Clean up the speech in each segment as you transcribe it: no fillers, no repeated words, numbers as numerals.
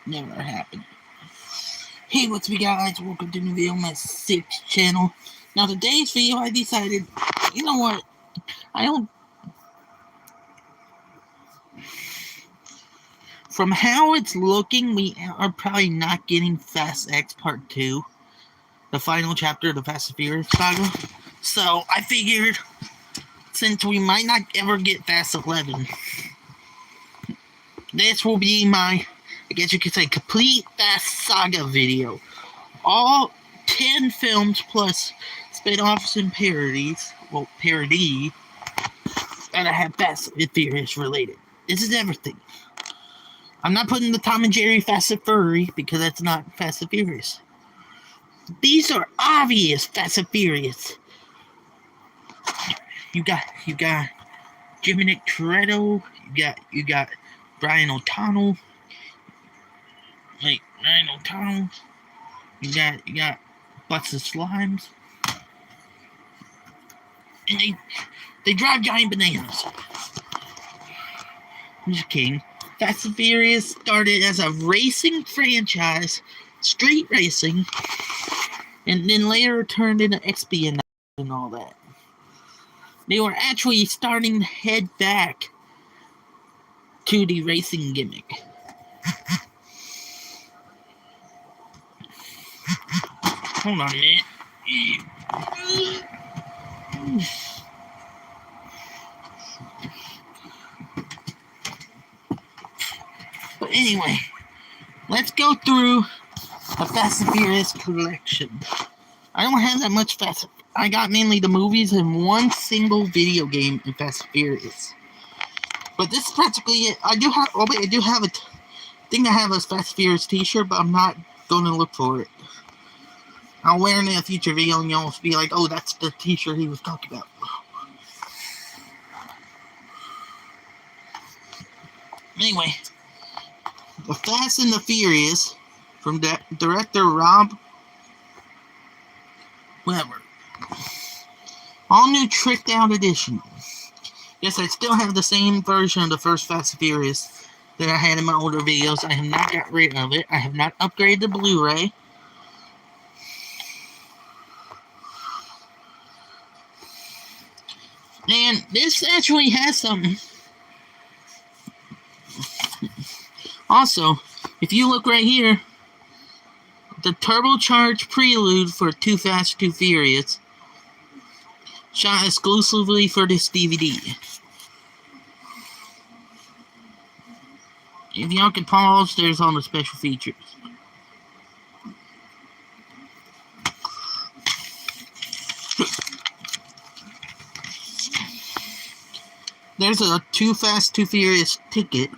Never happened. Hey, what's up guys? Welcome to the video on my 6th channel. Now today's video I decided, you know what, from how it's looking, we are probably not getting Fast X Part 2. The final chapter of the Fast and Furious saga. So I figured, since we might not ever get Fast 11, this will be my, I guess you could say, complete Fast Saga video. All 10 films plus spin-offs and parodies, well, parody, that I have Fast and Furious related. This is everything. I'm not putting the Tom and Jerry Fast and Furry because that's not Fast and Furious. These are obvious Fast and Furious. You got Jimmy Nick Toretto. You got Ryan O'Donnell. Ryan O'Donnell. You got Busta Slimes. And they drive giant bananas. I'm just kidding. Fast and Furious started as a racing franchise, street racing, and then later turned into espionage and all that. They were actually starting to head back to the racing gimmick. Hold on a minute. But anyway, let's go through the Fast and Furious collection. I don't have that much Fast. I got mainly the movies and one single video game in Fast and Furious. But this is practically it. I do have a thing I have a Fast and Furious t-shirt, but I'm not going to look for it. I'll wear it in a future video and you'll be like, oh, that's the t-shirt he was talking about. Anyway, The Fast and the Furious from director Rob Whatever. All new tricked out edition. Yes, I still have the same version of the first Fast and Furious that I had in my older videos. I have not got rid of it. I have not upgraded the Blu-ray. And this actually has something. Also, if you look right here, the turbocharged prelude for Too Fast, Too Furious, shot exclusively for this DVD. If y'all can pause, there's all the special features. There's a Too Fast, Too Furious ticket.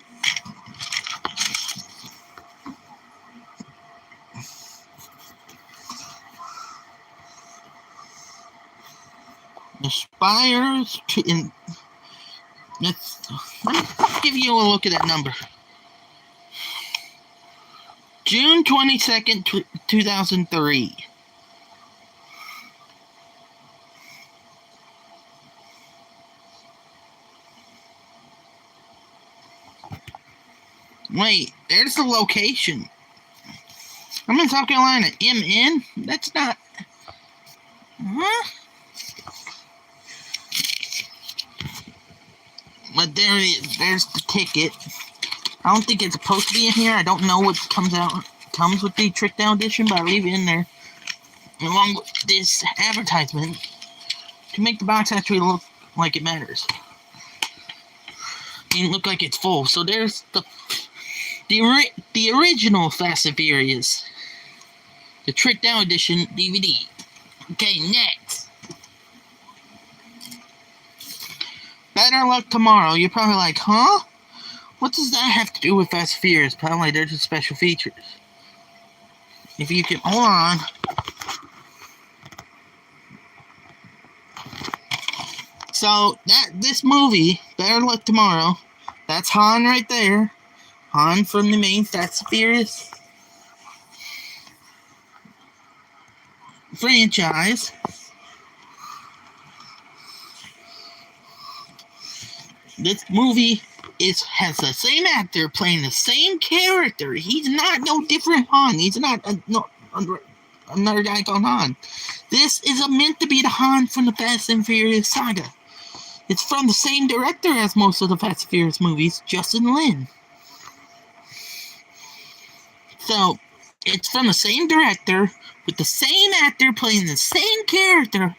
Aspires to let's give you a look at that number. June 22nd, 2003. Wait, there's the location. I'm in South Carolina. MN? That's not. Huh? But there it is. There's the ticket. I don't think it's supposed to be in here. I don't know what comes with the tricked out edition, but I leave it in there along with this advertisement to make the box actually look like it matters. It look like it's full. So there's the original Fast and Furious, the tricked out edition DVD. Okay, next. Better Luck Tomorrow. You're probably like, huh? What does that have to do with Fast and Furious? Probably they're just special features. If you can, hold on. So, this movie, Better Luck Tomorrow, that's Han right there. Han from the main Fast and Furious franchise. This movie has the same actor playing the same character. He's not no different Han. He's not another guy called Han. This is meant to be the Han from the Fast and Furious saga. It's from the same director as most of the Fast and Furious movies, Justin Lin. So, it's from the same director, with the same actor playing the same character.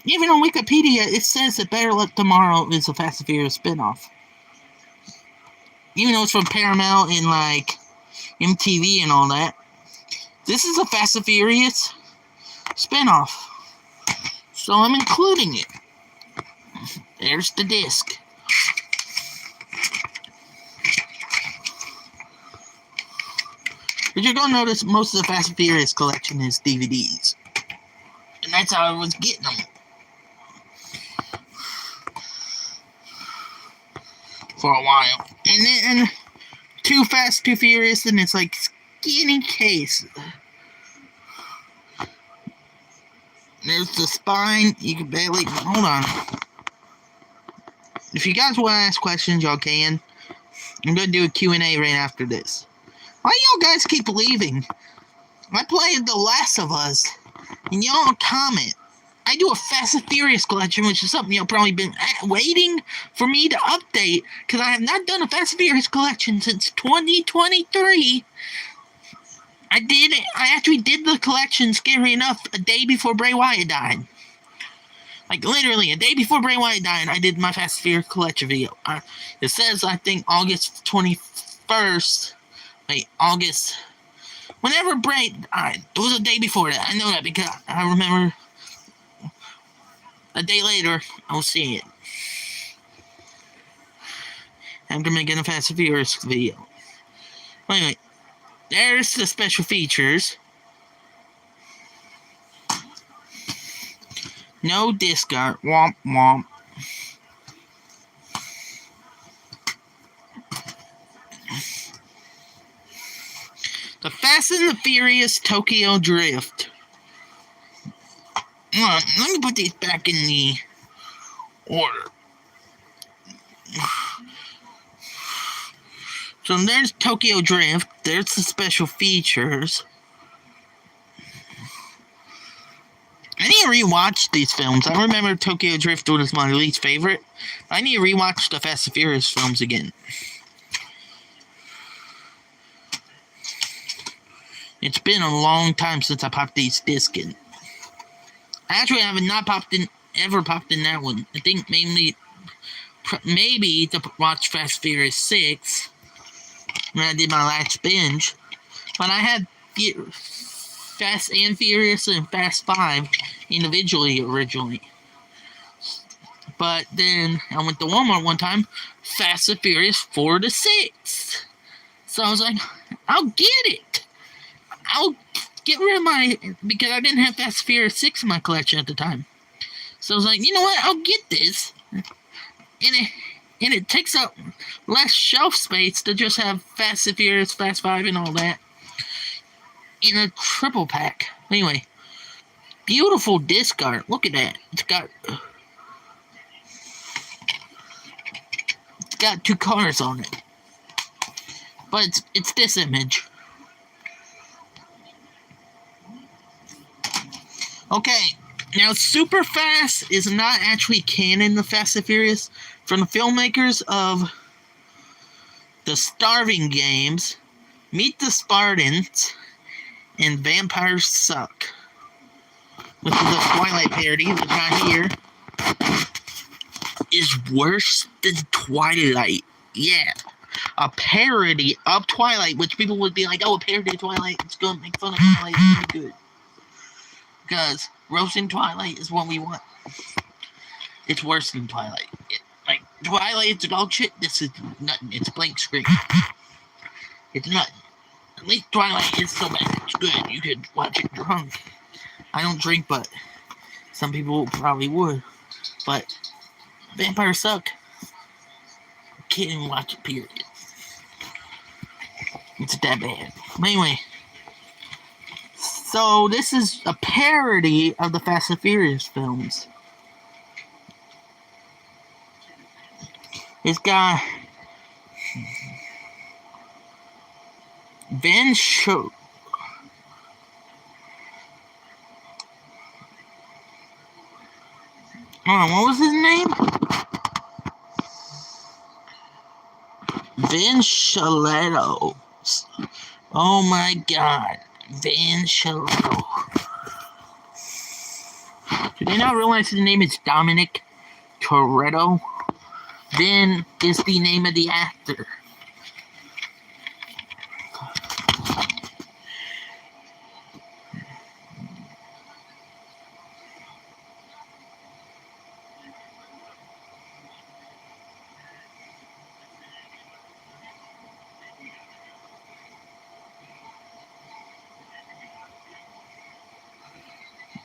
Even on Wikipedia, it says that Better Luck Tomorrow is a Fast and Furious spinoff. Even though it's from Paramount and, like, MTV and all that. This is a Fast and Furious spinoff. So I'm including it. There's the disc. But you're going to notice most of the Fast and Furious collection is DVDs. And that's how I was getting them. For a while. And then Too Fast, Too Furious, and it's like skinny case. There's the spine. You can barely... Hold on. If you guys want to ask questions, y'all can. I'm going to do a Q&A right after this. Why y'all guys keep leaving? I played The Last of Us, and y'all comment. I do a Fast and Furious collection, which is something y'all probably been waiting for me to update, because I have not done a Fast and Furious collection since 2023. I did it. I actually did the collection, scary enough, a day before Bray Wyatt died. Like, literally, a day before Bray Wyatt died, I did my Fast and Furious collection video. It says, I think, August 21st. Wait, August. Whenever Bray died. It was a day before that. I know that because I remember a day later, I'll see it. After making a Fast and Furious video. Anyway, there's the special features. No disc art. Womp womp. The Fast and the Furious Tokyo Drift. Let me put these back in the order. So there's Tokyo Drift. There's the special features. I need to rewatch these films. I remember Tokyo Drift was my least favorite. I need to rewatch the Fast and Furious films again. It's been a long time since I popped these discs in. Actually, I have not ever popped in that one. I think maybe to watch Fast and Furious 6 when I did my last binge. But I had Fast and Furious and Fast 5 individually originally. But then I went to Walmart one time, Fast and Furious 4 to 6. So I was like, I'll get it. I'll get rid of because I didn't have Fast and Furious 6 in my collection at the time. So I was like, you know what, I'll get this. And it takes up less shelf space to just have Fast and Furious, Fast 5 and all that in a triple pack. Anyway, beautiful disc art. Look at that. It's got two cars on it. But it's this image. Okay, now Super Fast is not actually canon to Fast and Furious. From the filmmakers of The Starving Games, Meet the Spartans, and Vampires Suck, which is a Twilight parody, which I hear is worse than Twilight. Yeah, a parody of Twilight, which people would be like, oh, a parody of Twilight, it's going to make fun of Twilight, it's really good. Because roasting Twilight is what we want. It's worse than Twilight. Like, Twilight, it's dog shit. This is nothing. It's a blank screen. It's nothing. At least Twilight is so bad. It's good. You could watch it drunk. I don't drink, but some people probably would. But vampires suck. Can't even watch it, period. It's that bad. But anyway, so this is a parody of the Fast and Furious films. It's got Ben Show. What was his name? Vin Shaletto. Oh my god. Vin Shaletto. Did they not realize his name is Dominic Toretto? Vin is the name of the actor.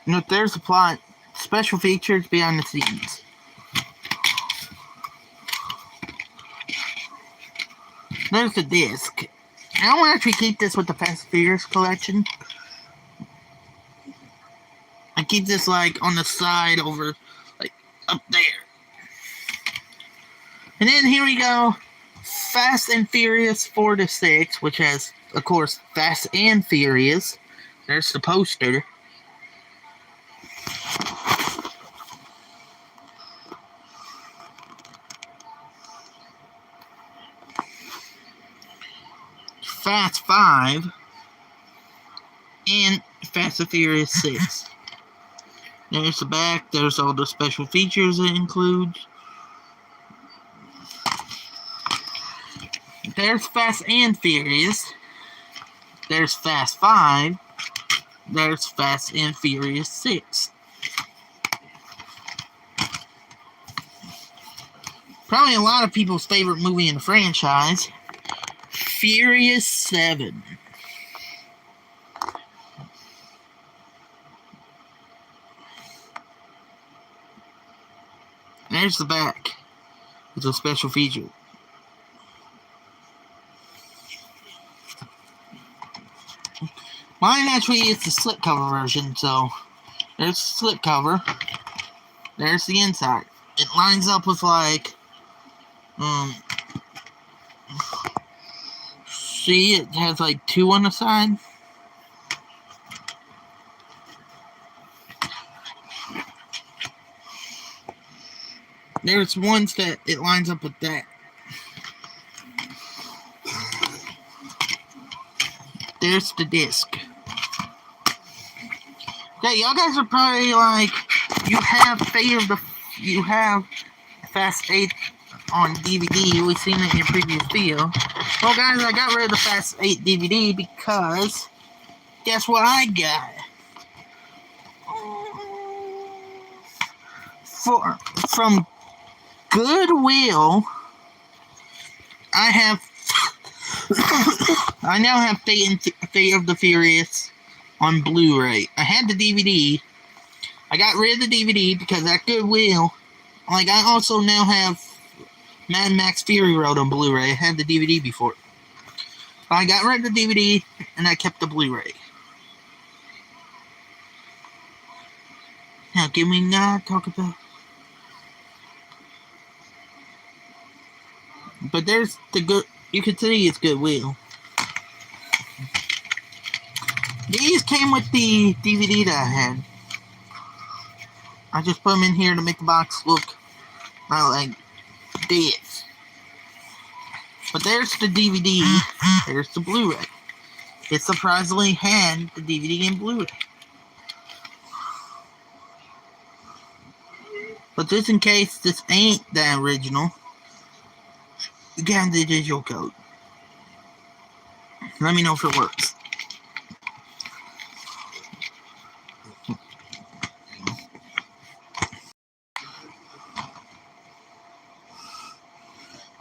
Look, there's the plot. Special features behind the scenes. There's the disc. I don't actually keep this with the Fast and Furious collection. I keep this like on the side over, like up there. And then here we go. Fast and Furious 4 to 6, which has, of course, Fast and Furious. There's the poster. Fast 5 and Fast and Furious 6. There's the back. There's all the special features it includes. There's Fast and Furious. There's Fast 5. There's Fast and Furious 6. Probably a lot of people's favorite movie in the franchise. Furious 7. There's the back. It's a special feature. Mine actually is the slipcover version, so there's the slipcover. There's the inside. It lines up with like, see, it has like 2 on the side. There's ones that it lines up with that. There's the disc. Okay, y'all guys are probably like, you have Fast 8 on DVD. We've seen it in your previous video. Well, guys, I got rid of the Fast 8 DVD because guess what I got? From Goodwill, I now have Fate of the Furious on Blu-ray. I had the DVD. I got rid of the DVD because at Goodwill, like, I also now have Mad Max Fury Road on Blu-ray. I had the DVD before. But I got rid of the DVD and I kept the Blu-ray. Now, can we not talk about... But there's the good... You can see it's Goodwill. These came with the DVD that I had. I just put them in here to make the box look like this. But there's the DVD. There's the Blu-ray. It surprisingly had the DVD and Blu-ray. But just in case this ain't the original, you got the digital code. Let me know if it works.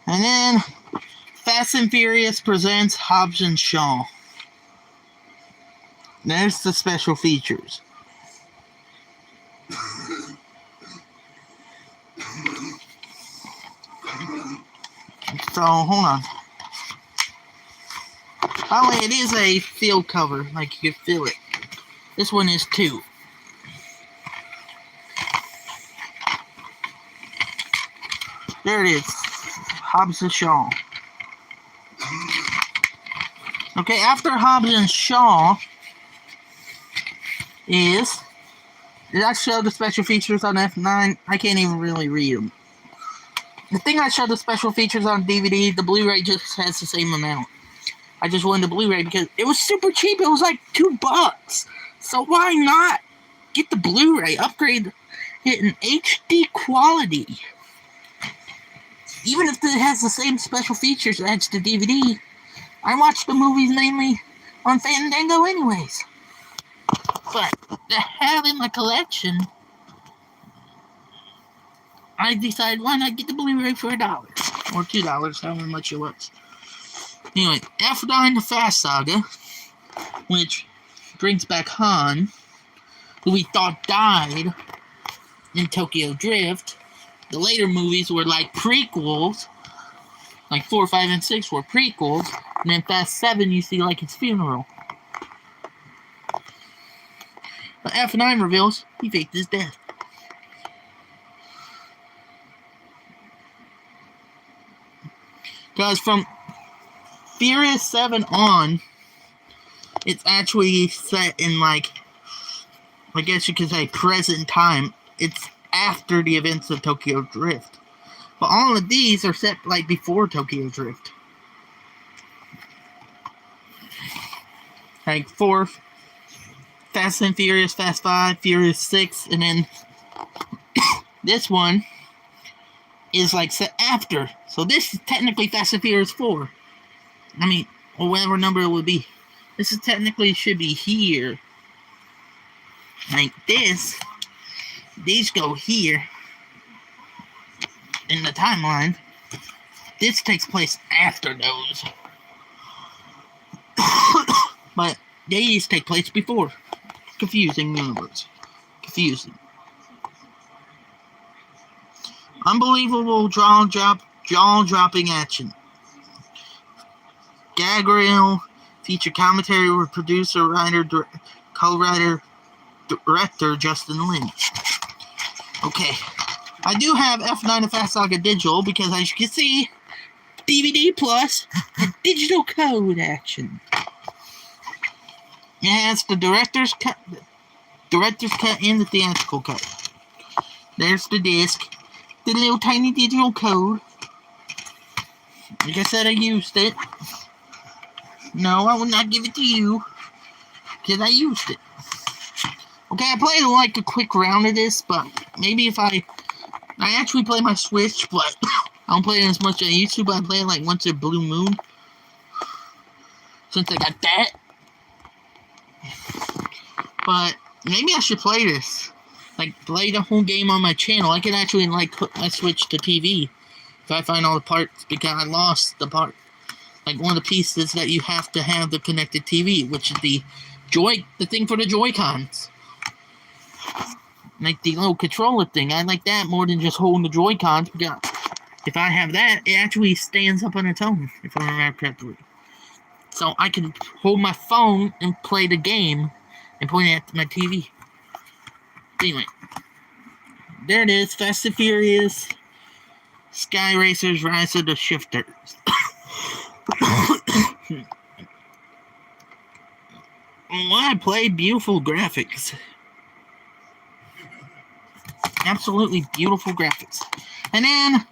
And then Fast and Furious presents Hobbs and Shaw. There's the special features. So, hold on. By the way, it is a field cover, like you can feel it. This one is too. There it is. Hobbs and Shaw. Okay, after Hobbs and Shaw is... Did I show the special features on F9? I can't even really read them. The thing I showed the special features on DVD, the Blu-ray just has the same amount. I just wanted the Blu-ray because it was super cheap. It was like $2. So why not get the Blu-ray, upgrade it in HD quality? Even if it has the same special features as the DVD, I watch the movies mainly on Fandango anyways. But to have in my collection, I decided why not get the Blu-ray for $1 or $2, however much it was. Anyway, F9 The Fast Saga, which brings back Han, who we thought died in Tokyo Drift. The later movies were like prequels, like 4, 5, and 6 were prequels, and then Fast 7 you see like his funeral. But F9 reveals he faked his death. Because from Furious 7 on, it's actually set in like, I guess you could say present time. It's after the events of Tokyo Drift. But all of these are set like before Tokyo Drift. Like 4, Fast and Furious, Fast 5, Furious 6, and then this one is like set after. So this is technically Fast and Furious 4. I mean, or whatever number it would be. This is technically should be here. Like this. These go here. In the timeline. This takes place after those. But these take place before. Confusing universe. Confusing. Unbelievable jaw-dropping action. Gag reel, feature commentary with producer, writer, co-writer, director Justin Lin. Okay, I do have F9 The Fast Saga digital because, as you can see, DVD plus a digital code action. It has the director's cut, and the theatrical cut. There's the disc, the little tiny digital code. Like I said, I used it. No, I will not give it to you, because I used it. Okay, I played like a quick round of this, but maybe if I actually play my Switch, but I don't play it as much as I used to, but I play it like once a blue moon. Since I got that. But maybe I should play this. Like, play the whole game on my channel. I can actually, like, put my Switch to TV. If I find all the parts, because I lost the part. Like, one of the pieces that you have to have the connected TV, which is the thing for the Joy-Cons. Like the little controller thing. I like that more than just holding the Joy-Cons, because if I have that, it actually stands up on its own, if I remember correctly. So I can hold my phone and play the game and point it at my TV. Anyway, there it is, Fast and Furious, Sky Racers, Rise of the Shifters. When I played, beautiful graphics. Absolutely beautiful graphics. And then,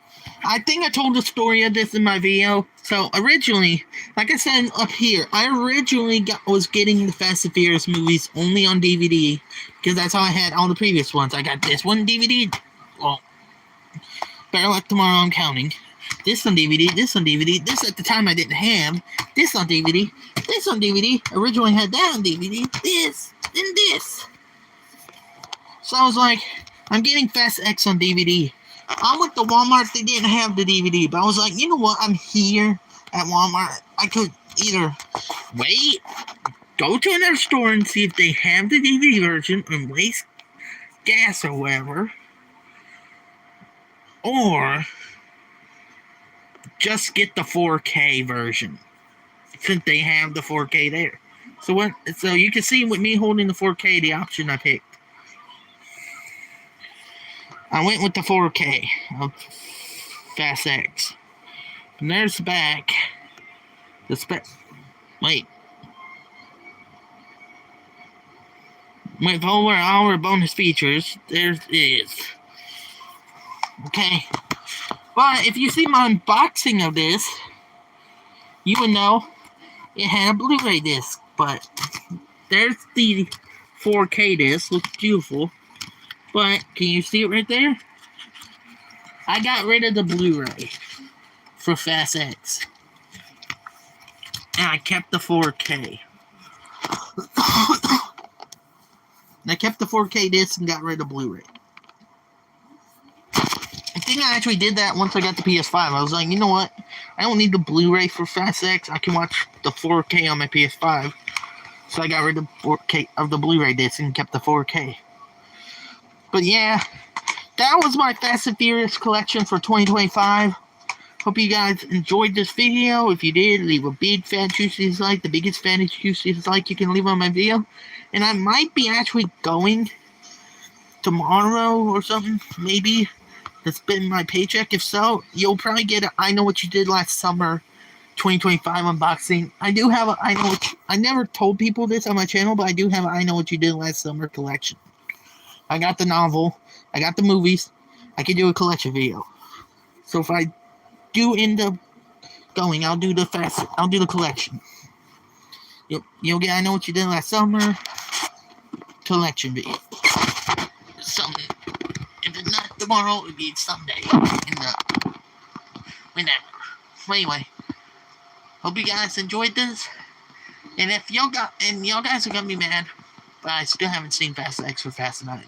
I think I told the story of this in my video. So, originally, like I said up here, I originally was getting the Fast and Furious movies only on DVD. Because that's how I had all the previous ones. I got this one DVD. Well, better luck tomorrow, I'm counting. This on DVD, this on DVD, this at the time I didn't have. This on DVD, this on DVD. Originally had that on DVD, this, and this. So I was like, I'm getting Fast X on DVD. I went to Walmart, they didn't have the DVD, but I was like, you know what, I'm here at Walmart. I could either wait, go to another store and see if they have the DVD version and waste gas or whatever. Or just get the 4K version, since they have the 4K there. So you can see with me holding the 4K, the option I picked. I went with the 4K of Fast X. And there's the back. Wait. With over our bonus features, there it is. Okay. But if you see my unboxing of this, you would know it had a Blu-ray disc. But there's the 4K disc. Looks beautiful. But can you see it right there? I got rid of the Blu-ray for Fast X. And I kept the 4K. I kept the 4K disc and got rid of Blu-ray. I think I actually did that once I got the PS5. I was like, you know what? I don't need the Blu-ray for Fast X. I can watch the 4K on my PS5. So I got rid of 4K of the Blu-ray disc and kept the 4K. But yeah, that was my Fast and Furious collection for 2025. Hope you guys enjoyed this video. If you did, leave a big fat juicy dislike. The biggest fat juicy dislike you can leave on my video. And I might be actually going tomorrow or something, maybe, to spend my paycheck. If so, you'll probably get a I Know What You Did Last Summer 2025 unboxing. I do have a I never told people this on my channel, but I do have a I Know What You Did Last Summer collection. I got the novel, I got the movies, I can do a collection video. So if I do end up going, I'll do the collection. You'll get I Know What You Did Last Summer collection video. Something. If it's not tomorrow, it'll be someday. Whenever. Anyway, hope you guys enjoyed this. And if y'all guys are gonna be mad, but I still haven't seen Fast X or Fast 9.